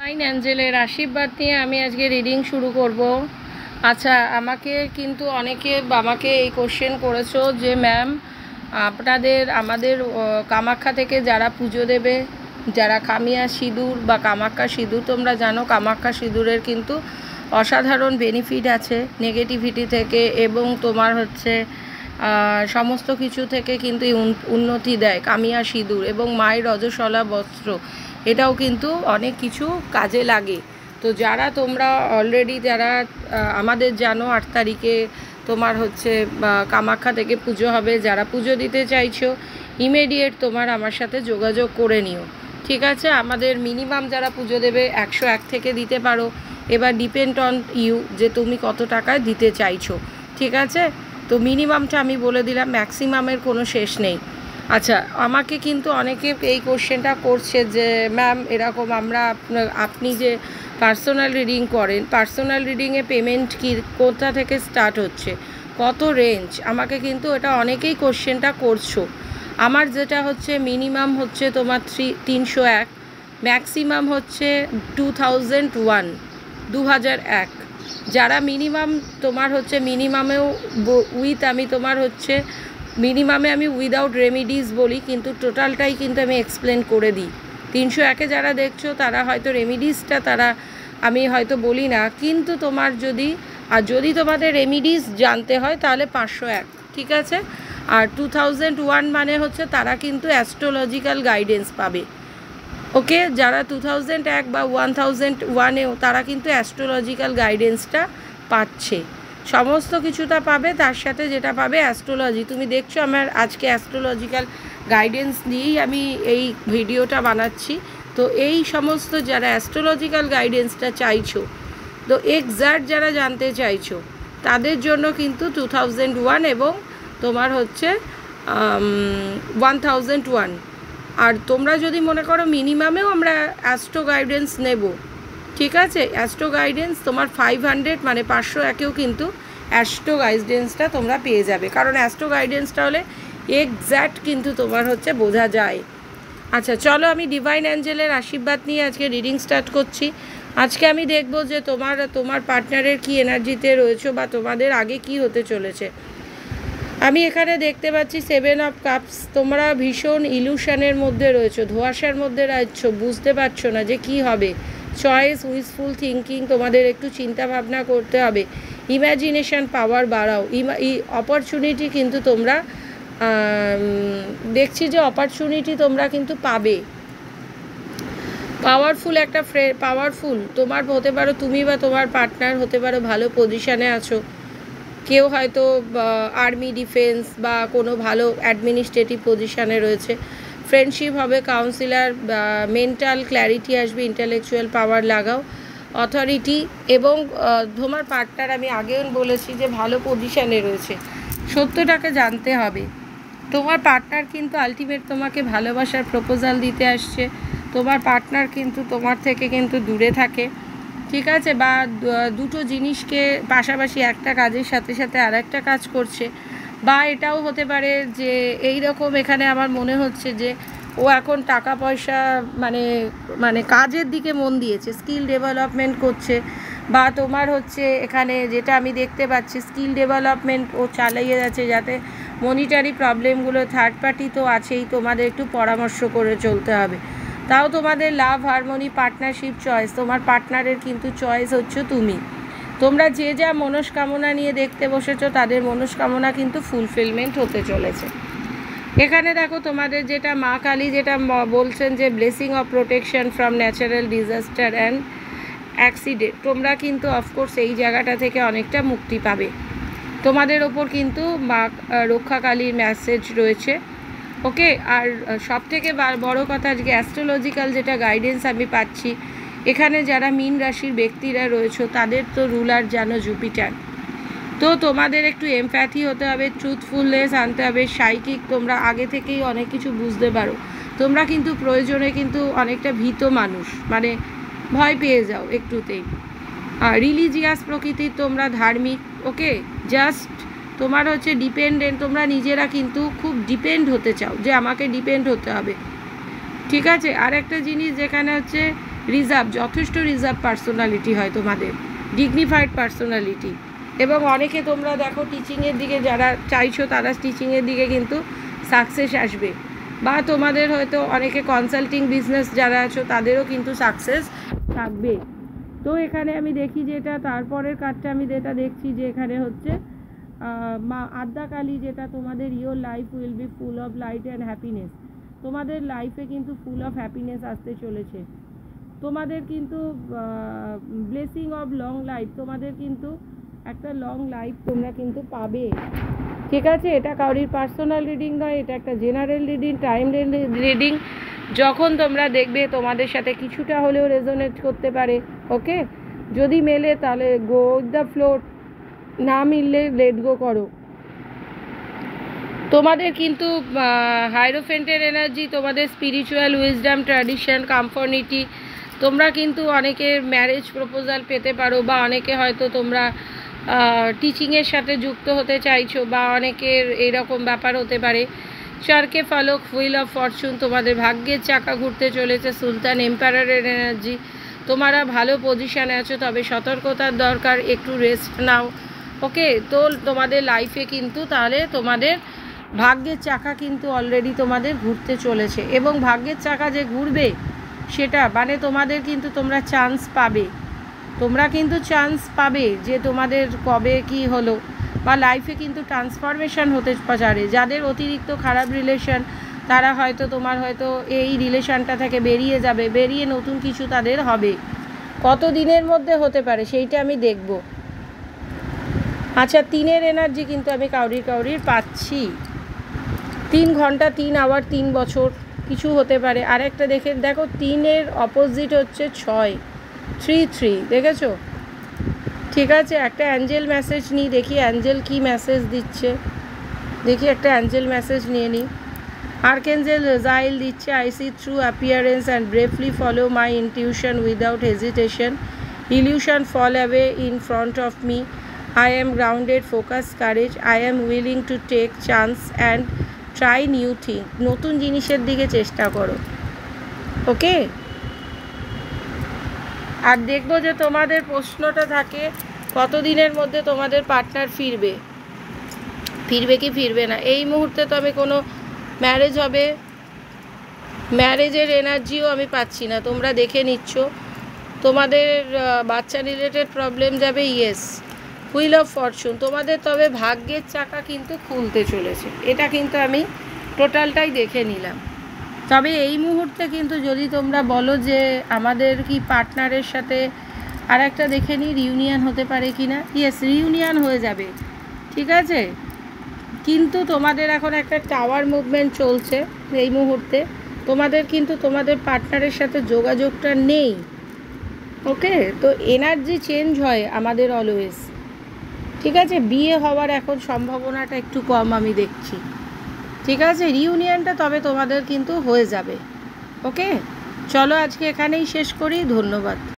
Divine অ্যাঞ্জেলের আশীর্বাদ নিয়ে আমি আজকে রিডিং শুরু করব। আচ্ছা, আমাকে কিন্তু অনেকে আমাকে এই কোশ্চেন করেছো যে ম্যাম আমাদের কামাখ্যা থেকে যারা পুজো দেবে, যারা কামিয়া সিঁদুর বা কামাখ্যা সিঁদুর, তোমরা জানো কামাখ্যা সিঁদুরের কিন্তু অসাধারণ বেনিফিট আছে নেগেটিভিটি থেকে, এবং তোমার হচ্ছে সমস্ত কিছু থেকে কিন্তু উন্নতি দেয় কামিয়া সিঁদুর, এবং মায়ের রজস্বলা বস্ত্র এটাও কিন্তু অনেক কিছু কাজে লাগে। তো যারা তোমরা অলরেডি যারা আমাদের জানো 8 তারিখে তোমার হচ্ছে কামাখ্যা থেকে পুজো হবে, যারা পুজো দিতে চাইছো ইমিডিয়েট তোমার আমার সাথে যোগাযোগ করে নিও, ঠিক আছে? আমাদের মিনিমাম যারা পুজো দেবে 101 থেকে দিতে পারো, এবার ডিপেন্ড অন ইউ যে তুমি কত টাকায় দিতে চাইছো, ঠিক আছে? তো মিনিমামটা আমি বলে দিলাম, ম্যাক্সিমামের কোনো শেষ নেই। আচ্ছা, আমাকে কিন্তু অনেকে এই কোশ্চেনটা করছে যে ম্যাম এরকম আপনি যে পার্সোনাল রিডিং করেন, পার্সোনাল রিডিংয়ে পেমেন্ট কি কোথা থেকে স্টার্ট হচ্ছে, কত রেঞ্জ? আমাকে কিন্তু এটা অনেকেই কোশ্চেনটা করছো। আমার যেটা হচ্ছে মিনিমাম হচ্ছে তোমার 301, ম্যাক্সিমাম হচ্ছে 2001। যারা মিনিমাম তোমার হচ্ছে মিনিমামেও আমি তোমার হচ্ছে মিনিমামে আমি উইদাউট রেমিডিস বলি, কিন্তু টোটালটাই কিন্তু আমি এক্সপ্লেন করে দিই। 301-এ যারা দেখছো তারা হয়তো রেমিডিসটা আমি হয়তো বলি না, কিন্তু তোমার যদি তোমাদের রেমিডিস জানতে হয় তাহলে 501, ঠিক আছে? আর 2001 মানে হচ্ছে তারা কিন্তু অ্যাস্ট্রোলজিক্যাল গাইডেন্স পাবে, ওকে? যারা 2001 বা 1001-এও তারা কিন্তু অ্যাস্ট্রোলজিক্যাল গাইডেন্সটা পাচ্ছে, সমস্ত কিছুটা পাবে, তার সাথে যেটা পাবে অ্যাস্ট্রোলজি। তুমি দেখছো আমার আজকে অ্যাস্ট্রোলজিক্যাল গাইডেন্স দিয়েই আমি এই ভিডিওটা বানাচ্ছি। তো এই সমস্ত যারা অ্যাস্ট্রোলজিক্যাল গাইডেন্সটা চাইছো, তো এক্স্যাক্ট যারা জানতে চাইছো তাদের জন্য কিন্তু 2001 এবং তোমার হচ্ছে 1001। আর তোমরা যদি মনে করো মিনিমামেও আমরা অ্যাস্ট্রো গাইডেন্স নেব, ঠিক আছে? অ্যাস্ট্রো গাইডেন্স তোমার 500 মানে 501-এও কিন্তু অ্যাস্ট্রো গাইডেন্সটা তোমরা পেয়ে যাবে, কারণ অ্যাস্ট্রো গাইডেন্সটা হলে এক্স্যাক্ট কিন্তু তোমার হচ্ছে বোঝা যায়। আচ্ছা চলো, আমি ডিভাইন অ্যাঞ্জেলের আশীর্বাদ নিয়ে আজকে রিডিং স্টার্ট করছি। আজকে আমি দেখব যে তোমার পার্টনারের কি এনার্জিতে রয়েছে বা তোমাদের আগে কি হতে চলেছে। আমি এখানে দেখতে পাচ্ছি 7 অফ কাপস। তোমরা ভীষণ ইলুশনের মধ্যে রয়েছো, ধোঁয়াশার মধ্যে রয়েছো, বুঝতে পারছো না যে কি হবে। চয়েস, উইশফুল থিঙ্কিং, তোমাদের একটু চিন্তা ভাবনা করতে হবে। ইমাজিনেশন পাওয়ার বাড়াও। অপরচুনিটি কিন্তু তোমরা দেখছি যে অপরচুনিটি তোমরা কিন্তু পাবে। পাওয়ারফুল তোমার হতে পারো তুমি, বা তোমার পার্টনার হতে পারো ভালো পজিশানে আছো। কেউ হয়তো আর্মি, ডিফেন্স বা কোনো ভালো অ্যাডমিনিস্ট্রেটিভ পজিশানে রয়েছে। ফ্রেন্ডশিপ হবে, কাউন্সিলার, মেন্টাল ক্ল্যারিটি আসবে, ইন্টেলেকচুয়াল পাওয়ার লাগাও, অথরিটি, এবং তোমার পার্টনার আমি আগেও বলেছি যে ভালো পজিশানে রয়েছে। সত্যটাকে জানতে হবে। তোমার পার্টনার কিন্তু আলটিমেট তোমাকে ভালোবাসার প্রপোজাল দিতে আসছে। তোমার পার্টনার কিন্তু তোমার থেকে কিন্তু দূরে থাকে, ঠিক আছে? বা দুটো জিনিসকে পাশাপাশি একটা কাজের সাথে সাথে আর একটা কাজ করছে। বা এটাও হতে পারে যে এই রকম এখানে আমার মনে হচ্ছে যে ও এখন টাকা পয়সা মানে কাজের দিকে মন দিয়েছে, স্কিল ডেভেলপমেন্ট করছে। বা তোমার হচ্ছে এখানে যেটা আমি দেখতে পাচ্ছি স্কিল ডেভেলপমেন্ট ও চালিয়ে যাচ্ছে, যাতে মনিটারি প্রবলেমগুলো থার্ড পার্টি তো আছেই, তোমাদের একটু পরামর্শ করে চলতে হবে। তাও তোমাদের লাভ, হারমোনি, পার্টনারশিপ, চয়েস, তোমার পার্টনারের কিন্তু চয়েস হচ্ছে তুমি। তোমরা যে যা মনস্কামনা নিয়ে দেখতে বসেছো তাদের মনস্কামনা কিন্তু ফুলফিলমেন্ট হতে চলেছে। এখানে দেখো তোমাদের যেটা মা কালী যেটা বলছেন যে blessing of protection from natural disaster and accident, তোমরা কিন্তু অফকোর্স এই জায়গাটা থেকে অনেকটা মুক্তি পাবে। তোমাদের ওপর কিন্তু মা রক্ষাকালীর মেসেজ রয়েছে, ওকে? আর সবথেকে বড় কথা আজকে অ্যাস্ট্রোলজিক্যাল যেটা গাইডেন্স আমি পাচ্ছি, এখানে যারা মীন রাশির ব্যক্তিরা রয়েছে তাদের তো রুলার জানো জুপিটার। তো তোমাদের একটু এমপ্যাথি হতে হবে, ট্রুথফুলনেস আনতে হবে, সাইকিক, তোমরা আগে থেকেই অনেক কিছু বুঝতে পারো। তোমরা কিন্তু প্রয়োজনে কিন্তু অনেকটা ভীত মানুষ, মানে ভয় পেয়ে যাও একটুতেই। আর রিলিজিয়াস প্রকৃতির তোমরা, ধার্মিক, ওকে? জাস্ট তোমার হচ্ছে ডিপেন্ডেন্ট, তোমরা নিজেরা কিন্তু খুব ডিপেন্ড হতে চাও যে আমাকে ডিপেন্ড হতে হবে, ঠিক আছে? আর একটা জিনিস যেখানে হচ্ছে রিজার্ভ, যথেষ্ট রিজার্ভ পার্সোনালিটি হয় তোমাদের, ডিগনিফাইড পার্সোনালিটি। এবং অনেকে তোমরা দেখো টিচিংয়ের দিকে যারা চাইছো তারা টিচিংয়ের দিকে কিন্তু সাকসেস আসবে, বা তোমাদের হয়তো অনেকে কনসাল্টিং বিজনেস যারা আছো তাদেরও কিন্তু সাকসেস থাকবে। তো এখানে আমি দেখি যেটা তারপরের কার্ডটা আমি যেটা দেখছি যে এখানে হচ্ছে মা আদ্যাকালী, যেটা তোমাদের your life will be full of light and happiness. তোমাদের লাইফে কিন্তু ফুল অফ হ্যাপিনেস আসতে চলেছে। তোমাদের কিন্তু ব্লেসিং অফ লং লাইফ, তোমাদের কিন্তু একটা লং লাইফ তোমরা কিন্তু পাবে। ঠিক আছে, এটা কাউরির পার্সোনাল রিডিং নয়, এটা একটা জেনারেল রিডিং, টাইম রিডিং। যখন তোমরা দেখবে তোমাদের সাথে কিছুটা হলেও রেজোনেট করতে পারে, ওকে, যদি মেলে তাহলে গো উইথ দ্য ফ্লো, না মিললে লেট গো করো। তোমাদের কিন্তু হাইরোফেন্টের এনার্জি, তোমাদের স্পিরিচুয়াল উইজডম, ট্র্যাডিশন, কমফর্নিটি, তোমরা কিন্তু অনেকের ম্যারেজ প্রপোজাল পেতে পারো, বা অনেকে হয়তো তোমরা টিচিংয়ের সাথে যুক্ত হতে চাইছো, বা অনেকের এইরকম ব্যাপার হতে পারে। চারকে ফালক, হুইল অফ ফরচুন, তোমাদের ভাগ্যের চাকা ঘুরতে চলেছে। সুলতান এম্পায়ারের এনার্জি, তোমরা ভালো পজিশানে আছো, তবে সতর্কতার দরকার, একটু রেস্ট নাও, ওকে। তো তোমাদের লাইফে কিন্তু তাহলে তোমাদের ভাগ্যের চাকা কিন্তু অলরেডি তোমাদের ঘুরতে চলেছে, এবং ভাগ্যের চাকা যে ঘুরবে সেটা মানে তোমাদের কিন্তু তোমরা চান্স পাবে, তোমরা কিন্তু চান্স পাবে যে তোমাদের কবে কি হলো, বা লাইফে কিন্তু ট্রান্সফরমেশন হতে পারে। যাদের অতিরিক্ত খারাপ রিলেশন তারা হয়তো তোমার হয়তো এই রিলেশনটা থেকে বেরিয়ে যাবে, বেরিয়ে নতুন কিছু তাদের হবে। কত দিনের মধ্যে হতে পারে সেইটা আমি দেখব। আচ্ছা, 3-এর এনার্জি কিন্তু আমি কাউরির পাচ্ছি। 3 ঘন্টা, 3 আওয়ার, 3 বছর কিছু হতে পারে। আরেকটা দেখো 3-এর অপোজিট হচ্ছে 6, 3-3, দেখেছো? ঠিক আছে, একটা অ্যাঞ্জেল মেসেজ নিই, দেখি অ্যাঞ্জেল কি মেসেজ দিচ্ছে, দেখি একটা অ্যাঞ্জেল মেসেজ নিয়ে নিই। আর্কেঞ্জেল রাজাইল দিচ্ছে, I see through appearance and bravely follow my intuition without hesitation, illusion fall away in front of me, I am grounded, focus, courage, I am willing to take chance and try new thing, নতুন জিনিসের দিকে চেষ্টা করো, ওকে। আর দেখবো যে তোমাদের প্রশ্নটা থাকে কতদিনের মধ্যে তোমাদের পার্টনার ফিরবে কি ফিরবে না। এই মুহূর্তে তো আমি কোনো ম্যারেজ হবে, ম্যারেজের এনার্জিও আমি পাচ্ছি না, তোমরা দেখে নিচ্ছ। তোমাদের বাচ্চা রিলেটেড প্রবলেম যাবে, ইয়েস। হুইল অফ ফরচুন, তোমাদের তবে ভাগ্যের চাকা কিন্তু খুলতে চলেছে, এটা কিন্তু আমি টোটালটাই দেখে নিলাম। তবে এই মুহূর্তে কিন্তু যদি তোমরা বলো যে আমাদের কি পার্টনারের সাথে আর একটা দেখে নিই রিউনিয়ন হতে পারে কি না, ইয়েস, রিউনিয়ন হয়ে যাবে, ঠিক আছে। কিন্তু তোমাদের এখন একটা টাওয়ার মুভমেন্ট চলছে এই মুহূর্তে, তোমাদের কিন্তু তোমাদের পার্টনারের সাথে যোগাযোগটা নেই, ওকে। তো এনার্জি চেঞ্জ হয় আমাদের অলওয়েজ, ঠিক আছে। বিয়ে হওয়ার এখন সম্ভাবনাটা একটু কম আমি দেখছি, ঠিক আছে। রিউনিয়নটা তবে তোমাদের কিন্তু হয়ে যাবে, ওকে। চলো আজকে এখানেই শেষ করি, ধন্যবাদ।